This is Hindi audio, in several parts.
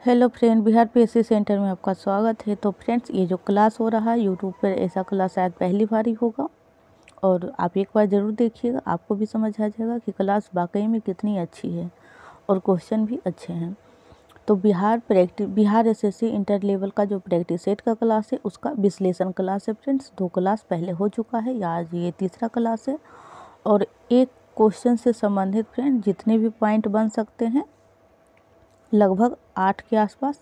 Hello friend, Bihar PSC centre में आपका स्वागत है। तो फ्रेंड्स, ये जो क्लास हो रहा है यूट्यूब पर, ऐसा क्लास शायद पहली बार ही होगा और आप एक बार ज़रूर देखिएगा, आपको भी समझ आ जाएगा कि क्लास वाकई में कितनी अच्छी है और क्वेश्चन भी अच्छे हैं। तो बिहार एसएससी इंटर लेवल का जो प्रैक्टिस सेट का क्लास है उसका विश्लेषण क्लास है फ्रेंड्स। 2 क्लास पहले हो चुका है, या आज ये तीसरा क्लास है। और एक क्वेश्चन से संबंधित फ्रेंड जितने भी पॉइंट बन सकते हैं, लगभग 8 के आसपास,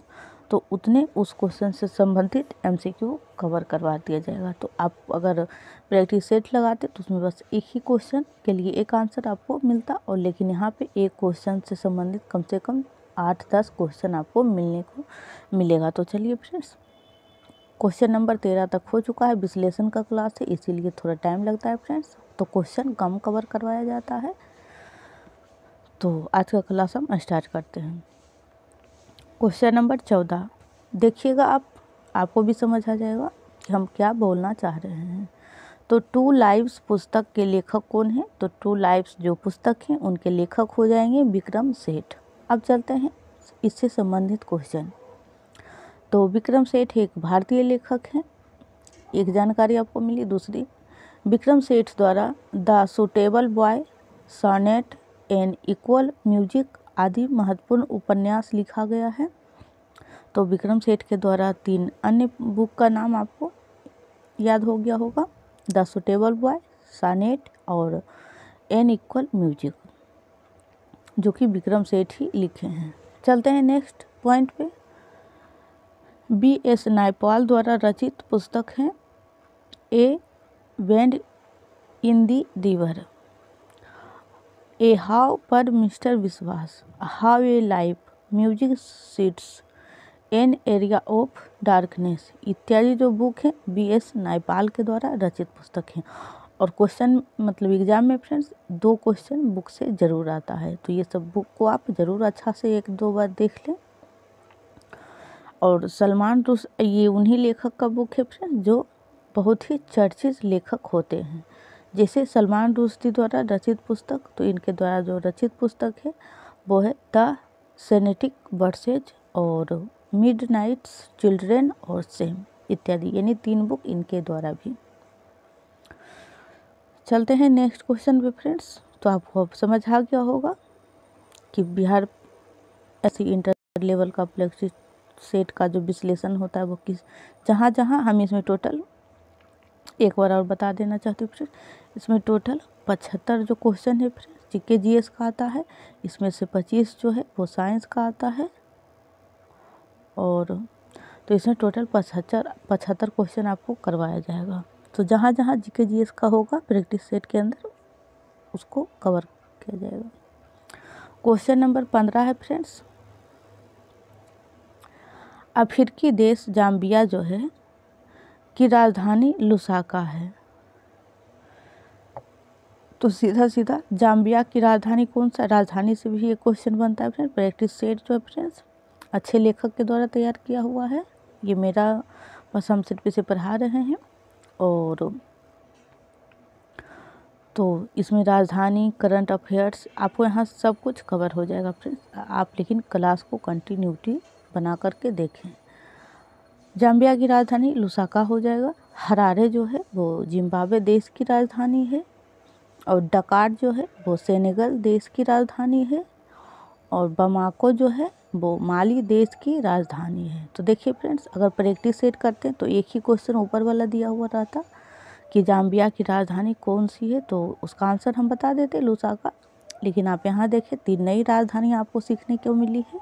तो उतने उस क्वेश्चन से संबंधित एमसीक्यू कवर करवा दिया जाएगा। तो आप अगर प्रैक्टिस सेट लगाते तो उसमें बस एक ही क्वेश्चन के लिए एक आंसर आपको मिलता, और लेकिन यहाँ पे एक क्वेश्चन से संबंधित कम से कम 8-10 क्वेश्चन आपको मिलने को मिलेगा। तो चलिए फ्रेंड्स, क्वेश्चन नंबर 13 तक हो चुका है। विश्लेषण का क्लास है, इसीलिए थोड़ा टाइम लगता है फ्रेंड्स, तो क्वेश्चन कम कवर करवाया जाता है। तो आज का क्लास हम स्टार्ट करते हैं। क्वेश्चन नंबर 14 देखिएगा, आपको भी समझ आ जाएगा कि हम क्या बोलना चाह रहे हैं। तो 2 लाइव्स पुस्तक के लेखक कौन हैं? तो 2 लाइव्स जो पुस्तक हैं उनके लेखक हो जाएंगे विक्रम सेठ। अब चलते हैं इससे संबंधित क्वेश्चन। तो विक्रम सेठ एक भारतीय लेखक हैं, एक जानकारी आपको मिली। दूसरी, विक्रम सेठ द्वारा the suitable boy, sonnet and equal music आदि महत्वपूर्ण उपन्यास लिखा गया है। तो विक्रम सेठ के द्वारा 3 अन्य बुक का नाम आपको याद हो गया होगा, द सुटेबल बॉय, सॉनेट और एन इक्वल म्यूजिक, जो कि विक्रम सेठ ही लिखे हैं। चलते हैं नेक्स्ट पॉइंट पे। B.S. नायपॉल द्वारा रचित पुस्तक है ए वेंड इन दी रिवर, ए हाउ पर मिस्टर विश्वास, how a life, music seats, an area of darkness इत्यादि जो बुक है B.S. नायपॉल के द्वारा रचित पुस्तक हैं। और क्वेश्चन मतलब एग्जाम में फ्रेंड्स 2 क्वेश्चन बुक से ज़रूर आता है, तो ये सब बुक को आप ज़रूर अच्छा से 1-2 बार देख लें। और सलमान रुश्दी, ये उन्हीं लेखक का बुक है फ्रेंड्स जो बहुत ही चर्चित लेखक होते हैं। जैसे सलमान रुश्दी द्वारा रचित पुस्तक, तो इनके द्वारा जो रचित पुस्तक है वो है द सेनेटिक वर्सेज और मिडनाइट्स चिल्ड्रेन और सेम इत्यादि, यानी 3 बुक इनके द्वारा भी। चलते हैं नेक्स्ट क्वेश्चन पे फ्रेंड्स। तो आपको अब समझ आ गया होगा कि बिहार ऐसी इंटर लेवल का प्रैक्टिस सेट का जो विश्लेषण होता है वो जहाँ हम इसमें टोटल, एक बार और बता देना चाहती हूँ फ्रेंड्स, इसमें टोटल 75 जो क्वेश्चन है फ्रेंड्स जीके जीएस का आता है। इसमें से 25 जो है वो साइंस का आता है, और तो इसमें टोटल 75 क्वेश्चन आपको करवाया जाएगा। तो जहाँ जीके जीएस का होगा प्रैक्टिस सेट के अंदर उसको कवर किया जाएगा। क्वेश्चन नंबर 15 है फ्रेंड्स, अफ्रीकी देश जाम्बिया जो है की राजधानी लुसाका है। तो सीधा जाम्बिया की राजधानी कौन सा, राजधानी से भी ये क्वेश्चन बनता है फ्रेंड्स। प्रैक्टिस सेट जो है फ्रेंड्स अच्छे लेखक के द्वारा तैयार किया हुआ है, ये मेरा बस हम सिर्फ इसे पढ़ा रहे हैं। और तो इसमें राजधानी, करंट अफेयर्स, आपको यहाँ सब कुछ कवर हो जाएगा फ्रेंड्स। आप लेकिन क्लास को कंटिन्यूटी बना करके देखें। जाम्बिया की राजधानी लुसाका हो जाएगा। हरारे जो है वो जिम्बाब्वे देश की राजधानी है, और डकार जो है वो सेनेगल देश की राजधानी है, और बमाको जो है वो माली देश की राजधानी है। तो देखिए फ्रेंड्स, अगर प्रैक्टिस सेट करते हैं तो एक ही क्वेश्चन ऊपर वाला दिया हुआ रहता कि जाम्बिया की राजधानी कौन सी है, तो उसका आंसर हम बता देते लुसाका। लेकिन आप यहाँ देखें 3 नई राजधानी आपको सीखने को मिली है।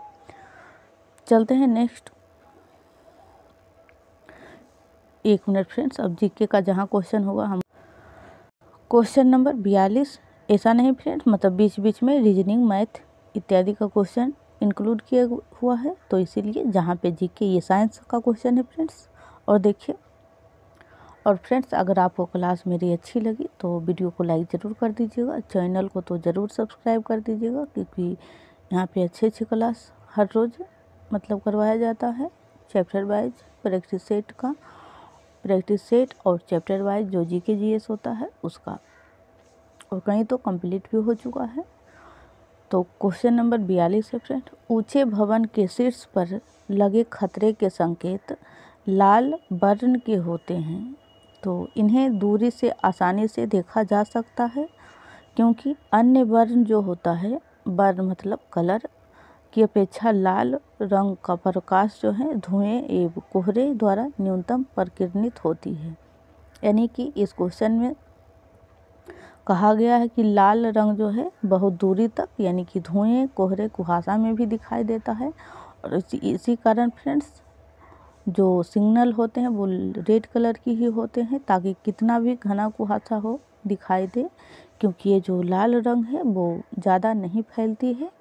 चलते हैं नेक्स्ट। 1 मिनट फ्रेंड्स, अब जीके का जहाँ क्वेश्चन होगा हम क्वेश्चन नंबर 42, ऐसा नहीं फ्रेंड्स, मतलब बीच में रीजनिंग, मैथ इत्यादि का क्वेश्चन इंक्लूड किया हुआ है, तो इसीलिए जहाँ पे जीके ये साइंस का क्वेश्चन है फ्रेंड्स। और देखिए, और फ्रेंड्स अगर आपको क्लास मेरी अच्छी लगी तो वीडियो को लाइक ज़रूर कर दीजिएगा, चैनल को तो ज़रूर सब्सक्राइब कर दीजिएगा, क्योंकि यहाँ पे अच्छी क्लास हर रोज़ मतलब करवाया जाता है। चैप्टर वाइज प्रैक्टिस सेट और चैप्टर वाइज जो जीके जीएस होता है उसका, और कहीं तो कंप्लीट भी हो चुका है। तो क्वेश्चन नंबर 42 है फ्रेंड, ऊंचे भवन के शीर्ष पर लगे खतरे के संकेत लाल वर्ण के होते हैं, तो इन्हें दूरी से आसानी से देखा जा सकता है, क्योंकि अन्य वर्ण जो होता है, वर्ण मतलब कलर की अपेक्षा लाल रंग का प्रकाश जो है धुएं एवं कोहरे द्वारा न्यूनतम प्रकीर्णित होती है। यानी कि इस क्वेश्चन में कहा गया है कि लाल रंग जो है बहुत दूरी तक यानी कि धुएं कोहरे कुहासा में भी दिखाई देता है, और इसी कारण फ्रेंड्स जो सिग्नल होते हैं वो रेड कलर की ही होते हैं, ताकि कितना भी घना कुहासा हो दिखाई दे, क्योंकि ये जो लाल रंग है वो ज़्यादा नहीं फैलती है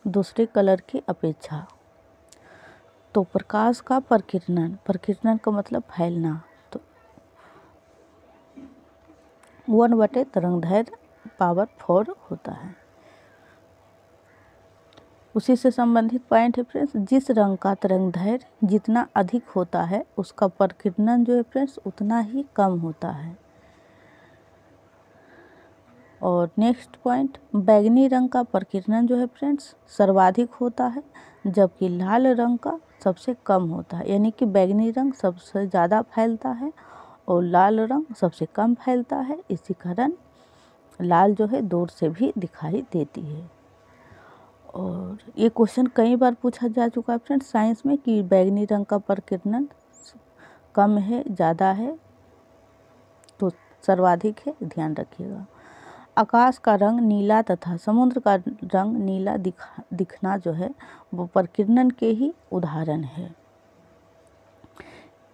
दूसरे कलर की अपेक्षा। तो प्रकाश का प्रकीर्णन, प्रकीर्णन का मतलब फैलना, तो 1/, तरंगदैर्घ्य पावर 4 होता है। उसी से संबंधित पॉइंट है फ्रेंड्स, जिस रंग का तरंगदैर्घ्य जितना अधिक होता है उसका प्रकीर्णन जो है फ्रेंड्स उतना ही कम होता है। और नेक्स्ट पॉइंट, बैगनी रंग का प्रकीर्णन जो है फ्रेंड्स सर्वाधिक होता है, जबकि लाल रंग का सबसे कम होता है। यानी कि बैगनी रंग सबसे ज़्यादा फैलता है और लाल रंग सबसे कम फैलता है, इसी कारण लाल जो है दूर से भी दिखाई देती है। और ये क्वेश्चन कई बार पूछा जा चुका है फ्रेंड्स साइंस में कि बैगनी रंग का प्रकीर्णन कम है ज़्यादा है, तो सर्वाधिक है, ध्यान रखिएगा। आकाश का रंग नीला तथा समुद्र का रंग नीला दिखना जो है वो प्रकीर्णन के ही उदाहरण है।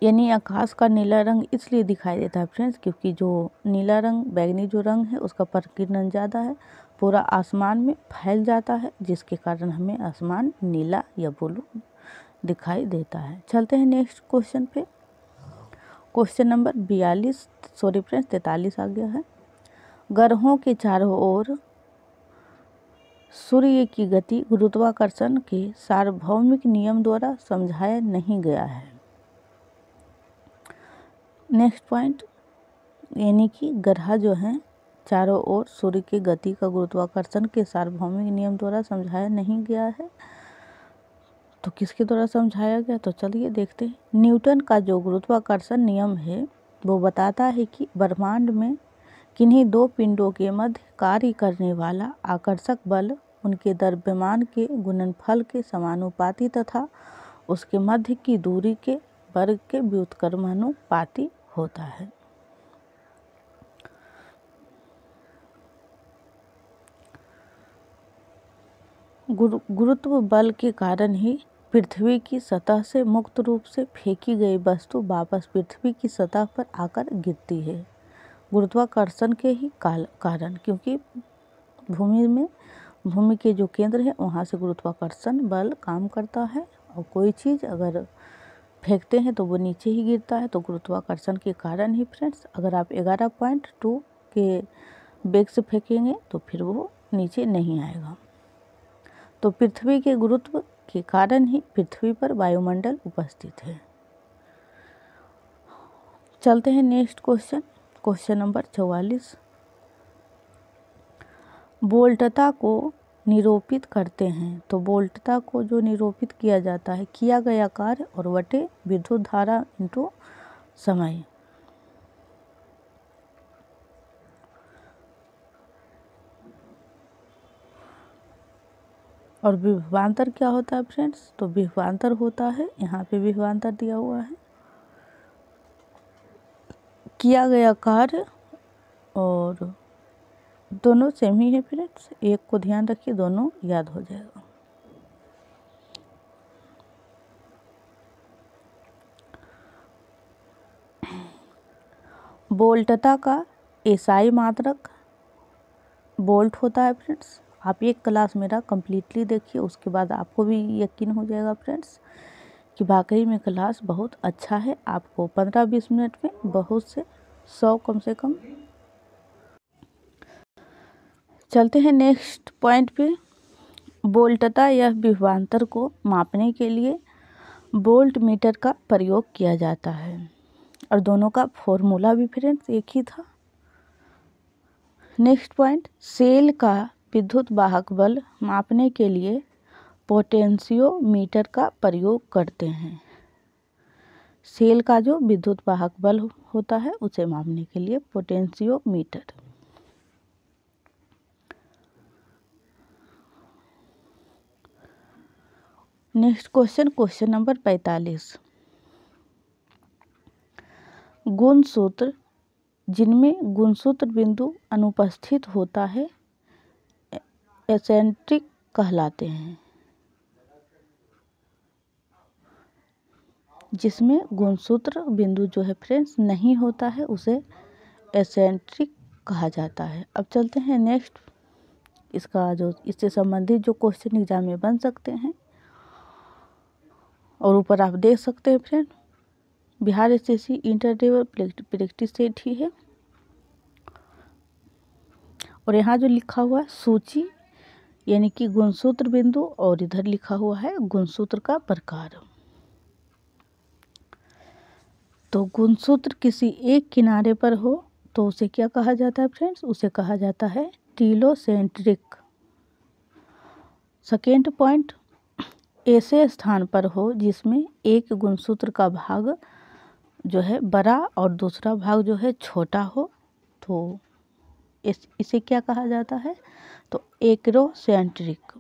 यानी आकाश का नीला रंग इसलिए दिखाई देता है फ्रेंड्स क्योंकि जो नीला रंग बैगनी जो रंग है उसका प्रकीर्णन ज़्यादा है, पूरा आसमान में फैल जाता है, जिसके कारण हमें आसमान नीला या ब्लू दिखाई देता है। चलते हैं नेक्स्ट क्वेश्चन पे। क्वेश्चन नंबर 43 आ गया है। ग्रहों के चारों ओर सूर्य की गति गुरुत्वाकर्षण के सार्वभौमिक नियम द्वारा समझाया नहीं गया है। नेक्स्ट पॉइंट, यानी कि ग्रह जो हैं चारों ओर सूर्य की गति का गुरुत्वाकर्षण के सार्वभौमिक नियम द्वारा समझाया नहीं गया है, तो किसके द्वारा समझाया गया, तो चलिए देखते हैं। न्यूटन का जो गुरुत्वाकर्षण नियम है वो बताता है कि ब्रह्मांड में किन्हीं दो पिंडों के मध्य कार्य करने वाला आकर्षक बल उनके द्रव्यमान के गुणनफल के समानुपाती तथा उसके मध्य की दूरी के वर्ग के व्युत्क्रमानुपाती होता है। गुरुत्व बल के कारण ही पृथ्वी की सतह से मुक्त रूप से फेंकी गई वस्तु वापस पृथ्वी की सतह पर आकर गिरती है, गुरुत्वाकर्षण के ही कारण, क्योंकि भूमि के जो केंद्र है वहाँ से गुरुत्वाकर्षण बल काम करता है, और कोई चीज़ अगर फेंकते हैं तो वो नीचे ही गिरता है, तो गुरुत्वाकर्षण के कारण ही फ्रेंड्स अगर आप 11.2 के वेग से फेंकेंगे तो फिर वो नीचे नहीं आएगा। तो पृथ्वी के गुरुत्व के कारण ही पृथ्वी पर वायुमंडल उपस्थित है। चलते हैं नेक्स्ट क्वेश्चन, क्वेश्चन नंबर 44। वोल्टता को निरूपित करते हैं, तो वोल्टता को जो निरूपित किया जाता है किया गया कार्य और बटे विद्युत धारा इंटू समय। और विभवांतर क्या होता है फ्रेंड्स, तो विभवांतर होता है, यहाँ पे विभवांतर दिया हुआ है, किया गया कार्य, और दोनों सेम ही है फ्रेंड्स, एक को ध्यान रखिए दोनों याद हो जाएगा। वोल्टता का एसआई मात्रक वोल्ट होता है फ्रेंड्स। आप एक क्लास मेरा कम्प्लीटली देखिए, उसके बाद आपको भी यकीन हो जाएगा फ्रेंड्स कि वाकई में क्लास बहुत अच्छा है। आपको 15-20 मिनट में बहुत से 100 कम से कम। चलते हैं नेक्स्ट पॉइंट पे। वोल्टता या विभवांतर को मापने के लिए वोल्ट मीटर का प्रयोग किया जाता है, और दोनों का फॉर्मूला भी फ्रेंड्स एक ही था। नेक्स्ट पॉइंट, सेल का विद्युत वाहक बल मापने के लिए पोटेंशियोमीटर का प्रयोग करते हैं। सेल का जो विद्युत वाहक बल होता है उसे मापने के लिए पोटेंशियोमीटर। Next question number 45। गुणसूत्र जिनमें गुणसूत्र बिंदु अनुपस्थित होता है एसेंट्रिक कहलाते हैं। जिसमें गुणसूत्र बिंदु जो है फ्रेंड्स नहीं होता है उसे एसेंट्रिक कहा जाता है। अब चलते हैं नेक्स्ट, इसका जो इससे संबंधित जो क्वेश्चन एग्जाम में बन सकते हैं और ऊपर आप देख सकते हैं friend, Bihar SSC inter level practice set ही है। और यहाँ जो लिखा हुआ है सूची यानी कि गुणसूत्र बिंदु, और इधर लिखा हुआ है गुणसूत्र का प्रकार। तो गुणसूत्र किसी एक किनारे पर हो तो उसे क्या कहा जाता है फ्रेंड्स, उसे कहा जाता है टीलोसेंट्रिक। सेकेंड पॉइंट, ऐसे स्थान पर हो जिसमें एक गुणसूत्र का भाग जो है बड़ा और दूसरा भाग जो है छोटा हो तो इसे क्या कहा जाता है, तो एक्रोसेंट्रिक।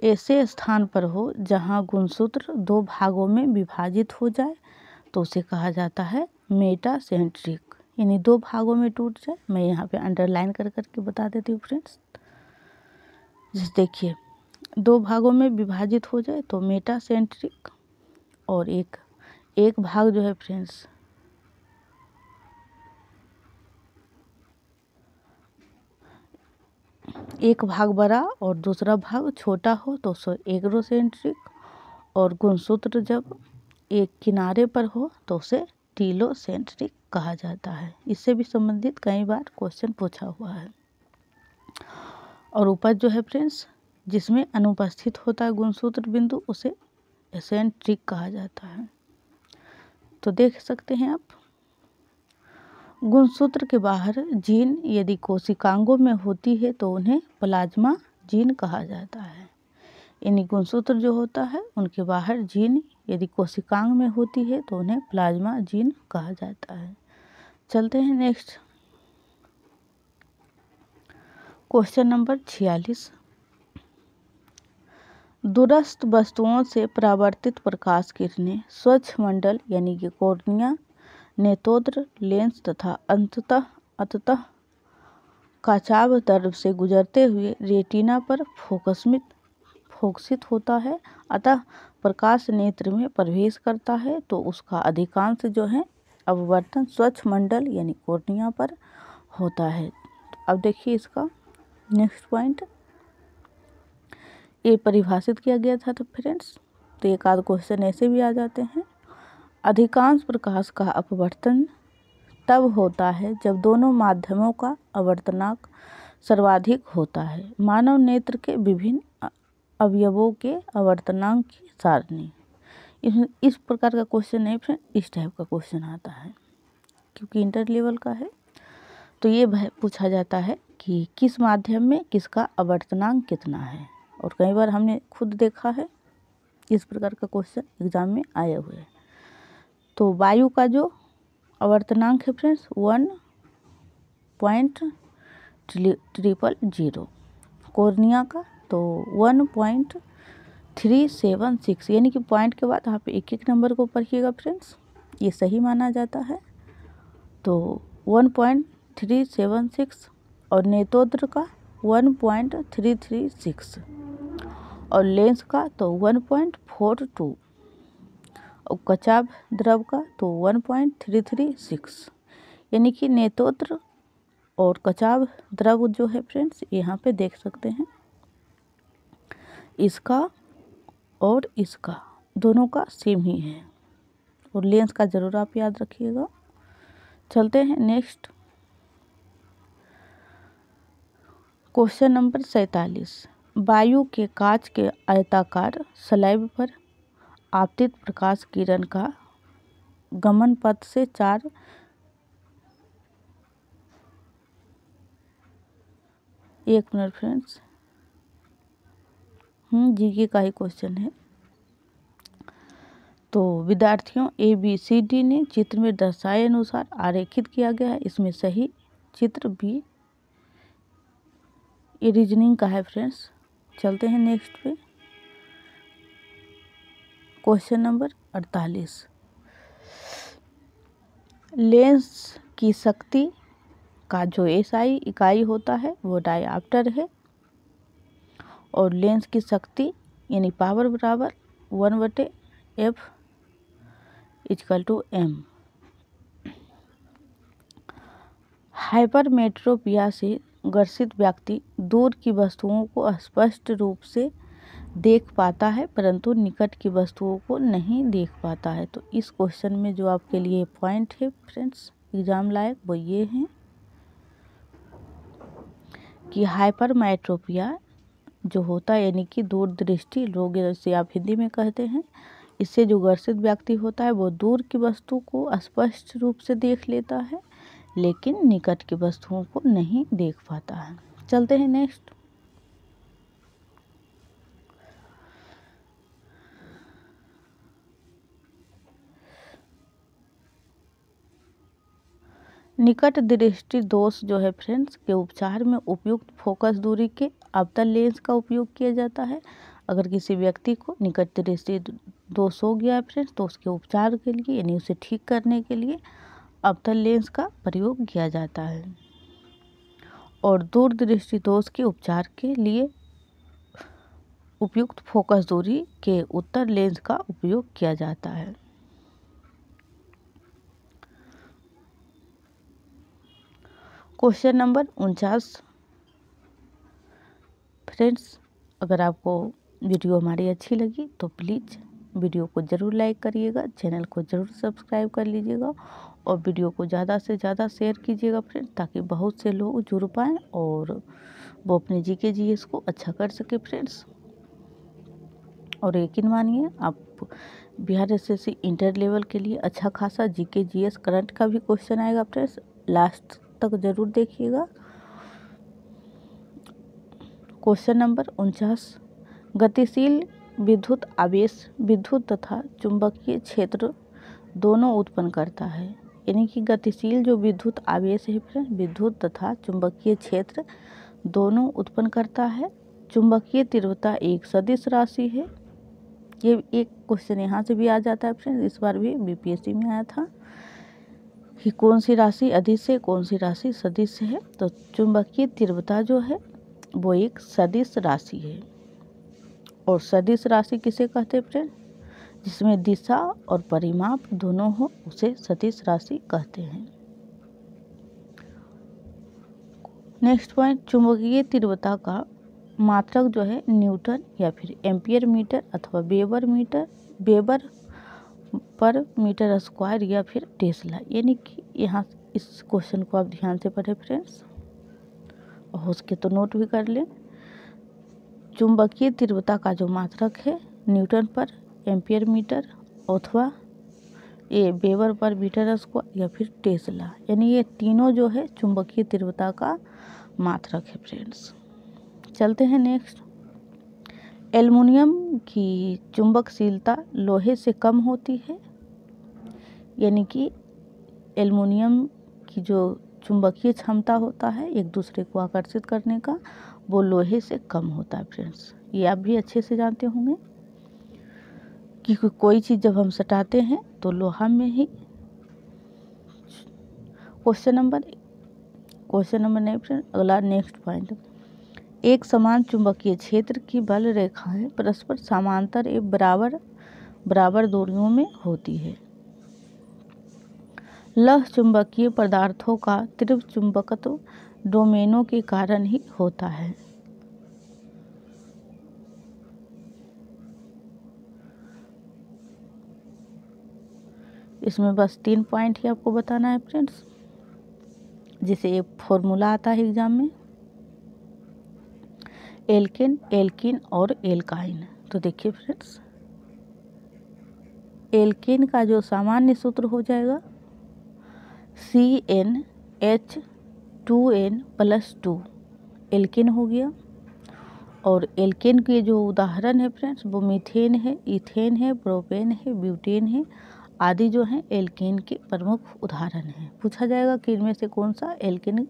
ऐसे स्थान पर हो जहां गुणसूत्र दो भागों में विभाजित हो जाए तो उसे कहा जाता है मेटासेंट्रिक, यानी दो भागों में टूट जाए। मैं यहाँ पे अंडरलाइन कर करके बता देती हूँ फ्रेंड्स। जैसे देखिए, दो भागों में विभाजित हो जाए तो मेटासेंट्रिक, और एक भाग जो है फ्रेंड्स एक भाग बड़ा और दूसरा भाग छोटा हो तो उसे एक्रोसेंट्रिक, और गुणसूत्र जब एक किनारे पर हो तो उसे टीलोसेंट्रिक कहा जाता है। इससे भी संबंधित कई बार क्वेश्चन पूछा हुआ है। और ऊपर जो है फ्रेंड्स, जिसमें अनुपस्थित होता है गुणसूत्र बिंदु उसे एसेंट्रिक कहा जाता है। तो देख सकते हैं आप, गुणसूत्र के बाहर जीन यदि कोशिकांगों में होती है तो उन्हें प्लाज्मा जीन कहा जाता है। यानी गुणसूत्र जो होता है उनके बाहर जीन यदि कोशिकांग में होती है तो उन्हें प्लाज्मा जीन कहा जाता है। चलते हैं नेक्स्ट, क्वेश्चन नंबर 46। दूरस्थ वस्तुओं से परावर्तित प्रकाश किरणें स्वच्छ मंडल यानी कि कॉर्निया, नेत्रोद्र, लेंस तथा अंततः काचाभ द्रव से गुजरते हुए रेटिना पर फोकसित होता है। अतः प्रकाश नेत्र में प्रवेश करता है तो उसका अधिकांश जो है अपवर्तन स्वच्छ मंडल यानी कॉर्निया पर होता है। अब देखिए इसका नेक्स्ट पॉइंट, ये परिभाषित किया गया था तो फ्रेंड्स, तो एक आध क्वेश्चन ऐसे भी आ जाते हैं। अधिकांश प्रकाश का अपवर्तन तब होता है जब दोनों माध्यमों का आवर्तनांक सर्वाधिक होता है। मानव नेत्र के विभिन्न अवयवों के आवर्तनांक की सारणी। इस प्रकार का क्वेश्चन नहीं फ्रेंड, इस टाइप का क्वेश्चन आता है क्योंकि इंटर लेवल का है। तो ये पूछा जाता है कि किस माध्यम में किसका आवर्तनांक कितना है, और कई बार हमने खुद देखा है इस प्रकार का क्वेश्चन एग्जाम में आए हुए हैं। तो वायु का जो आवर्तनांक है फ्रेंड्स 1.000, कॉर्निया का तो 1.376, यानी कि पॉइंट के बाद आप एक एक नंबर को पढ़िएगा फ्रेंड्स, ये सही माना जाता है। तो 1.376, और नेत्रोद्र का 1.336, और लेंस का तो 1.42, और कचाभ द्रव का तो 1.336, यानी कि नेत्रोद्र और कचाभ द्रव जो है फ्रेंड्स यहाँ पे देख सकते हैं, इसका और इसका दोनों का सेम ही है, और लेंस का ज़रूर आप याद रखिएगा। चलते हैं नेक्स्ट, क्वेश्चन नंबर 47। वायु के कांच के आयताकार स्लैब पर आपतित प्रकाश किरण का गमन पथ से 4 एक मिनट फ्रेंड्स, जीके का ही क्वेश्चन है। तो विद्यार्थियों ABCD ने चित्र में दर्शाए अनुसार आरेखित किया गया है। इसमें सही चित्र बी। ये रीजनिंग का है फ्रेंड्स। चलते हैं नेक्स्ट पे। Question number 48। लेंस की शक्ति का जो SI इकाई होता है वो डायऑप्टर है, और लेंस की शक्ति यानी पावर बराबर 1/F = m। हाइपरमेट्रोपिया से ग्रसित व्यक्ति दूर की वस्तुओं को स्पष्ट रूप से देख पाता है परंतु निकट की वस्तुओं को नहीं देख पाता है। तो इस क्वेश्चन में जो आपके लिए पॉइंट है फ्रेंड्स एग्जाम लायक वो ये हैं कि हाइपरमेट्रोपिया जो होता है यानी कि दूरदृष्टि रोग जैसे आप हिंदी में कहते हैं, इससे जो ग्रसित व्यक्ति होता है वो दूर की वस्तु को स्पष्ट रूप से देख लेता है लेकिन निकट की वस्तुओं को नहीं देख पाता है। चलते हैं नेक्स्ट। निकट दृष्टि दोष जो है फ्रेंड्स के उपचार में उपयुक्त फोकस दूरी के अवतल लेंस का उपयोग किया जाता है। अगर किसी व्यक्ति को निकट दृष्टि दोष हो गया है फ्रेंड्स तो उसके उपचार के लिए यानी उसे ठीक करने के लिए अवतल लेंस का प्रयोग किया जाता है, और दूर दृष्टि दोष के उपचार के लिए उपयुक्त फोकस दूरी के उत्तर लेंस का उपयोग किया जाता है। Question number 49। फ्रेंड्स अगर आपको वीडियो हमारी अच्छी लगी तो प्लीज़ वीडियो को ज़रूर लाइक करिएगा, चैनल को ज़रूर सब्सक्राइब कर लीजिएगा और वीडियो को ज़्यादा से ज़्यादा शेयर कीजिएगा फ्रेंड्स, ताकि बहुत से लोग जुड़ पाएँ और वो अपने GK GS को अच्छा कर सके फ्रेंड्स। और यकीन मानिए आप बिहार SSC इंटर लेवल के लिए अच्छा खासा GK GS करंट का भी क्वेश्चन आएगा फ्रेंड्स, लास्ट तक ज़रूर देखिएगा। Question number 49। गतिशील विद्युत आवेश विद्युत तथा चुंबकीय क्षेत्र दोनों उत्पन्न करता है, यानी कि गतिशील जो विद्युत आवेश है फ्रेंड्स विद्युत तथा चुंबकीय क्षेत्र दोनों उत्पन्न करता है। चुंबकीय तीव्रता एक सदिश राशि है। ये एक क्वेश्चन यहाँ से भी आ जाता है फ्रेंड्स, इस बार भी BPSC में आया था कि कौन सी राशि अदिश है कौन सी राशि सदिश है। तो चुंबकीय तीव्रता जो है वो एक सदिश राशि है, और सदिश राशि किसे कहते हैं फ्रेंड, जिसमें दिशा और परिमाप दोनों हो उसे सदिश राशि कहते हैं। नेक्स्ट पॉइंट, चुंबकीय तीव्रता का मात्रक जो है न्यूटन या फिर एम्पियर मीटर अथवा वेबर पर मीटर स्क्वायर या फिर टेस्ला, यानी कि यहाँ इस क्वेश्चन को आप ध्यान से पढ़ें फ्रेंड्स, और हो सके तो नोट भी कर लें। चुंबकीय तीव्रता का जो मात्रक है न्यूटन पर एम्पियर मीटर अथवा ये वेबर पर मीटर स्क्वायर या फिर टेस्ला, यानी ये तीनों जो है चुंबकीय तीव्रता का मात्रक है फ्रेंड्स। चलते हैं नेक्स्ट। एल्युमिनियम की चुंबकशीलता लोहे से कम होती है, यानी कि एल्युमिनियम की जो चुंबकीय क्षमता होता है एक दूसरे को आकर्षित करने का वो लोहे से कम होता है फ्रेंड्स। ये आप भी अच्छे से जानते होंगे कि कोई चीज़ जब हम सटाते हैं तो लोहा में ही। क्वेश्चन नंबर नहीं फ्रेंड, अगला नेक्स्ट पॉइंट। एक समान चुंबकीय क्षेत्र की बल रेखाएं परस्पर समांतर एवं बराबर दूरियों में होती है। लौह चुंबकीय पदार्थों का तीव्र चुंबकत्व डोमेनों के कारण ही होता है। इसमें बस 3 पॉइंट ही आपको बताना है फ्रेंड्स, जिसे एक फॉर्मूला आता है एग्जाम में, एल्केन, एल्कीन और एल्काइन। तो देखिए फ्रेंड्स, एल्केन का जो सामान्य सूत्र हो जाएगा CnH2n+2, एल्केन हो गया। और एल्केन के जो उदाहरण है फ्रेंड्स वो मीथेन है, इथेन है, प्रोपेन है, ब्यूटेन है आदि जो हैं एल्केन के प्रमुख उदाहरण हैं। पूछा जाएगा कि इनमें से कौन सा एल्केन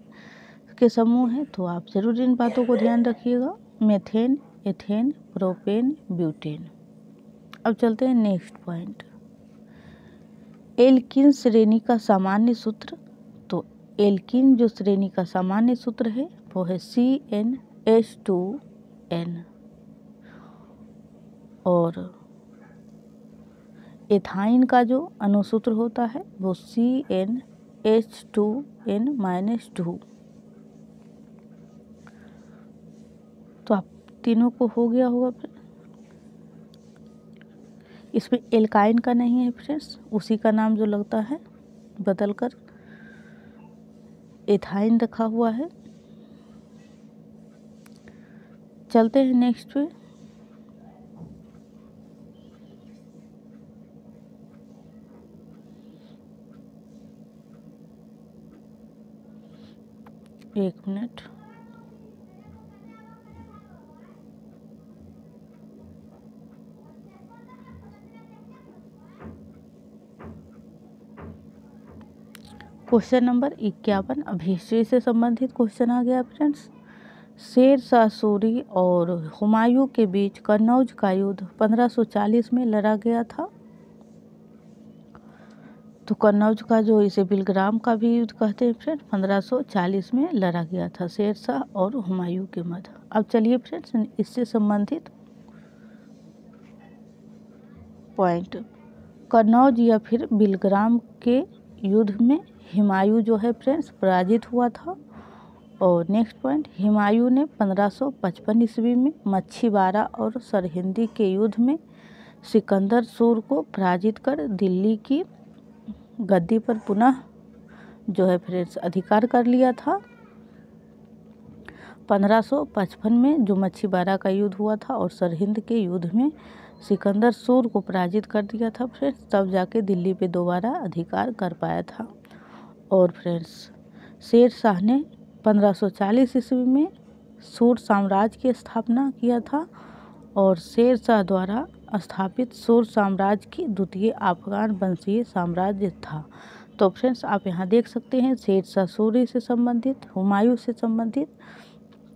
के समूह है, तो आप जरूर इन बातों को ध्यान रखिएगा, मीथेन, इथेन, प्रोपेन, ब्यूटेन। अब चलते हैं नेक्स्ट पॉइंट, एल्कीन श्रेणी का सामान्य सूत्र। तो एल्कीन जो श्रेणी का सामान्य सूत्र है वो है CnH2n। और एथाइन का जो अनुसूत्र होता है वो CnH2n-2। तो आप तीनों को हो गया होगा। इसमें एल्काइन का नहीं है फ्रेंड्स, उसी का नाम जो लगता है बदलकर एथाइन रखा हुआ है। चलते हैं नेक्स्ट पे, एक मिनट। क्वेश्चन नंबर 51 अब हिस्ट्री से संबंधित क्वेश्चन आ गया फ्रेंड्स। शेर शाह सूरी और हुमायूं के बीच कन्नौज का युद्ध 1540 में लड़ा गया था। तो कन्नौज का जो इसे बिलग्राम का भी युद्ध कहते हैं फ्रेंड्स, 1540 में लड़ा गया था शेर शाह और हुमायूं के मध्य। अब चलिए फ्रेंड्स इससे संबंधित पॉइंट, कन्नौज या फिर बिलग्राम के युद्ध में हुमायूं जो है फ्रेंड्स पराजित हुआ था। और नेक्स्ट पॉइंट, हुमायूं ने 1555 ईस्वी में मच्छीबारा और सरहिंदी के युद्ध में सिकंदर सूर को पराजित कर दिल्ली की गद्दी पर पुनः जो है फ्रेंड्स अधिकार कर लिया था। 1555 में जो मच्छीबारा का युद्ध हुआ था और सरहिंद के युद्ध में सिकंदर सूर को पराजित कर दिया था फ्रेंड्स, तब जाके दिल्ली पे दोबारा अधिकार कर पाया था। और फ्रेंड्स शेर शाह ने 1540 ईस्वी में सूर साम्राज्य की स्थापना किया था और शेर शाह द्वारा स्थापित सूर साम्राज्य की द्वितीय अफगान वंशीय साम्राज्य था। तो फ्रेंड्स आप यहाँ देख सकते हैं शेर शाह सूरी से संबंधित, हुमायूं से संबंधित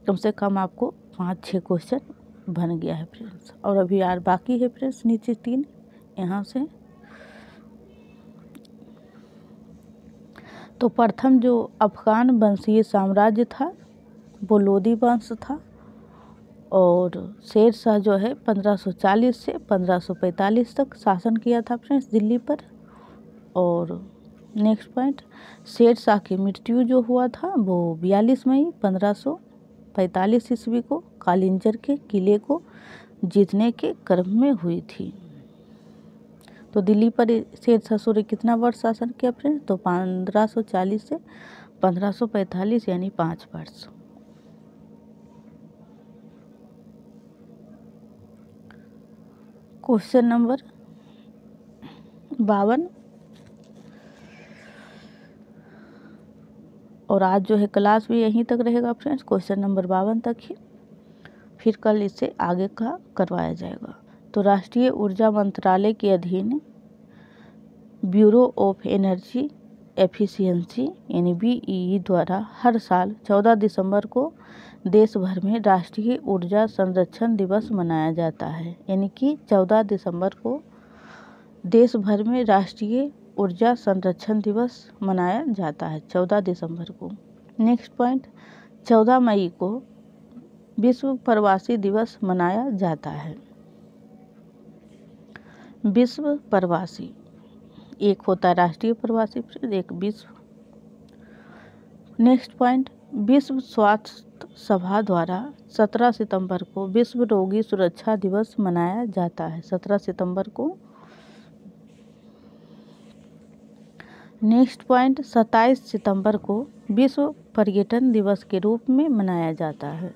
कम से कम आपको 5-6 क्वेश्चन बन गया है फ्रेंड्स। और अभी यार बाकी है फ्रेंड्स नीचे 3 यहाँ से। तो प्रथम जो अफगान वंशीय साम्राज्य था वो लोदी वंश था और शेर शाह जो है 1540 से 1545 तक शासन किया था फ्रेंड्स दिल्ली पर। और नेक्स्ट पॉइंट, शेर शाह की मृत्यु जो हुआ था वो 42 मई 1545 ईस्वी को कालिंजर के किले को जीतने के क्रम में हुई थी। तो दिल्ली पर शेर शाह सूरी कितना वर्ष शासन किया फ्रेंड्स, तो 1540 से 1545 यानी 5 वर्ष। क्वेश्चन नंबर 52 और आज जो है क्लास भी यहीं तक रहेगा फ्रेंड्स, क्वेश्चन नंबर 52 तक ही, फिर कल इससे आगे का करवाया जाएगा। तो राष्ट्रीय ऊर्जा मंत्रालय के अधीन ब्यूरो ऑफ एनर्जी एफिशिएंसी यानी BEE द्वारा हर साल 14 दिसंबर को देश भर में राष्ट्रीय ऊर्जा संरक्षण दिवस मनाया जाता है। यानी कि 14 दिसंबर को देश भर में राष्ट्रीय ऊर्जा संरक्षण दिवस मनाया जाता है 14 दिसंबर को। नेक्स्ट पॉइंट, 14 मई को विश्व प्रवासी दिवस मनाया जाता है। विश्व प्रवासी, एक होता है राष्ट्रीय प्रवासी, एक विश्व। नेक्स्ट पॉइंट, विश्व स्वास्थ्य सभा द्वारा 17 सितंबर को विश्व रोगी सुरक्षा दिवस मनाया जाता है 17 सितंबर को। नेक्स्ट पॉइंट, 27 सितंबर को विश्व पर्यटन दिवस के रूप में मनाया जाता है।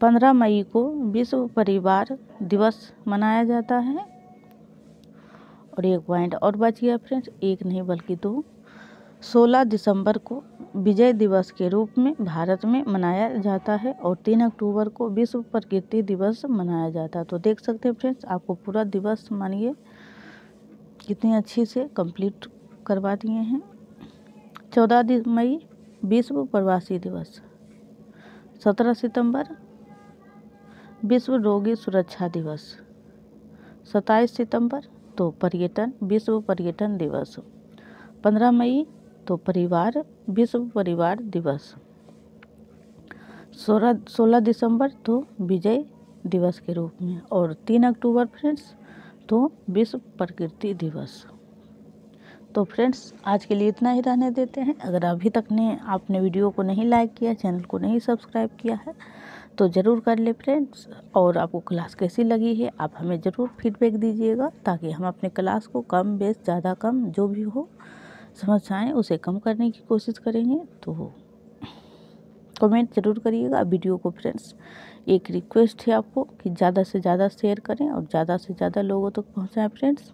15 मई को विश्व परिवार दिवस मनाया जाता है। और एक पॉइंट और बच गया फ्रेंड्स, एक नहीं बल्कि 2, 16 दिसंबर को विजय दिवस के रूप में भारत में मनाया जाता है और 3 अक्टूबर को विश्व प्रकृति दिवस मनाया जाता है। तो देख सकते हैं फ्रेंड्स, आपको पूरा दिवस मानिए कितनी अच्छी से कंप्लीट करवा दिए हैं। 14 मई विश्व प्रवासी दिवस, 17 सितंबर विश्व रोगी सुरक्षा दिवस, 27 सितंबर तो पर्यटन विश्व पर्यटन दिवस, 15 मई तो परिवार विश्व परिवार दिवस, 16 दिसंबर तो विजय दिवस के रूप में और 3 अक्टूबर फ्रेंड्स तो विश्व प्रकृति दिवस। तो फ्रेंड्स आज के लिए इतना ही रहने देते हैं। अगर अभी तक ने आपने वीडियो को नहीं लाइक किया, चैनल को नहीं सब्सक्राइब किया है तो ज़रूर कर ले फ्रेंड्स। और आपको क्लास कैसी लगी है आप हमें ज़रूर फीडबैक दीजिएगा, ताकि हम अपने क्लास को कम बेस ज़्यादा कम जो भी हो समस्याएं उसे कम करने की कोशिश करेंगे। तो कमेंट ज़रूर करिएगा वीडियो को फ्रेंड्स। एक रिक्वेस्ट है आपको कि ज़्यादा से ज़्यादा शेयर करें और ज़्यादा से ज़्यादा लोगों तक पहुंचाएं फ्रेंड्स।